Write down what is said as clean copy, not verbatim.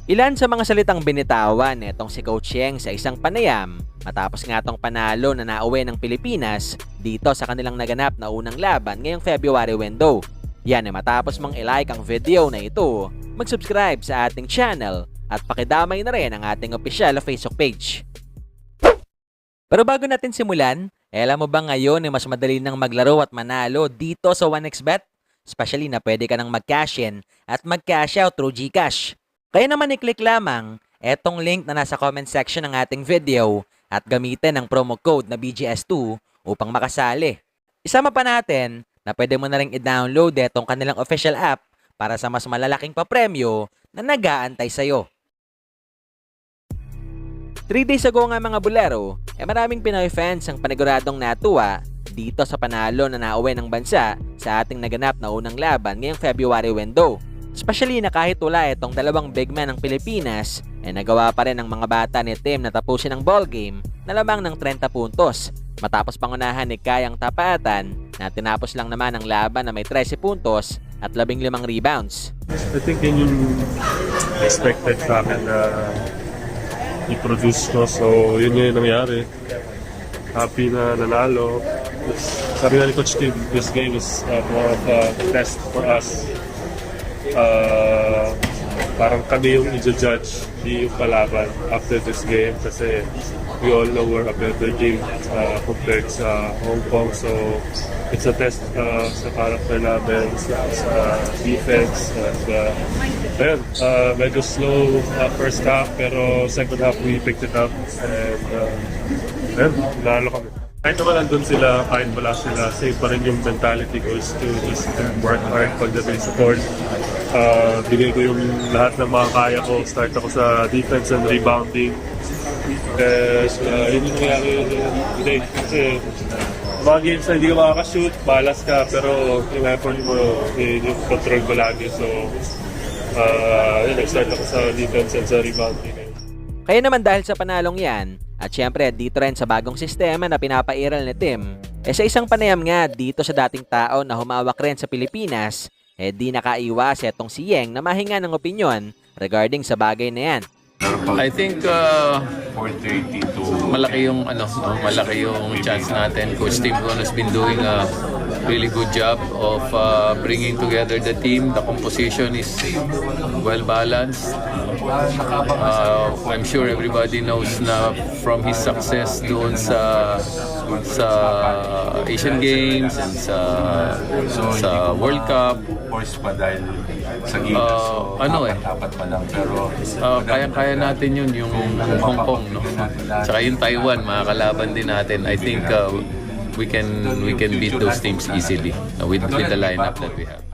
Ilan sa mga salitang binitawan netong si Coach Yeng sa isang panayam matapos nga tong panalo na nauwi ng Pilipinas dito sa kanilang naganap na unang laban ngayong February window. Yan ay matapos mong i-like ang video na ito, mag-subscribe sa ating channel at pakidamay na rin ang ating opisyal na Facebook page. Pero bago natin simulan, alam mo ba ngayon ay mas madali nang maglaro at manalo dito sa 1xBet? Especially na pwede ka nang mag-cash in at mag-cash out through GCash. Kaya naman i-click lamang etong link na nasa comment section ng ating video at gamitin ang promo code na BGS2 upang makasali. Isama pa natin na pwede mo na rin i-download etong kanilang official app para sa mas malalaking papremyo na nag-aantay sa'yo. 3 days ago nga mga bulero, maraming Pinoy fans ang paniguradong natuwa dito sa panalo na nauwi ng bansa sa ating naganap na unang laban ngayong February window. Especially na kahit wala itong dalawang big man ng Pilipinas, nagawa pa rin ng mga bata ni team na tapusin ang ball game na lamang ng 30 puntos. Matapos pangunahan ni Kayang Tapatan na tinapos lang naman ang laban na may 13 puntos at 15 rebounds. I think yun yung expected sa akin na i-produce ko. So yun yung nangyari. Happy na nanalo. Sabi nga ni Coach Tim, this game is more of a test for us. Parang kami yung i-judge, di yung palaban after this game kasi we all know we're a better team compared sa Hong Kong. So it's a test sa character namin, sa defense. Ayun, medyo slow first half pero second half we picked it up and ayun, nanalo kami. Kahit naman nandun sila, kahit wala sila, same pa rin yung mentality ko is to just work hard pagdating sa court. Bigay ko yung lahat ng mga kaya ko. Start ako sa defense and rebounding. Yun yung nangyari today. Kasi mga games na hindi ka makakashoot, balas ka, pero yung effort mo, yung control ko lagi. So, nag-start ako sa defense and sa rebounding. Kaya naman dahil sa panalong yan, at syempre dito rin sa bagong sistema na pinapairal ni Tim, sa isang panayam nga dito sa dating tao na humawak rin sa Pilipinas, di nakaiwas etong si Yeng na mahinga ng opinyon regarding sa bagay na yan. I think malaki yung chance natin. Coach Tim Gon has been doing a really good job of bringing together the team. The composition is well balanced. I'm sure everybody knows na from his success doon sa Asian Games and sa World Cup. Kaya natin yun yung Hong Kong, no? Saka yung Taiwan, mga kalaban din natin. I think we can beat those teams easily with the lineup that we have.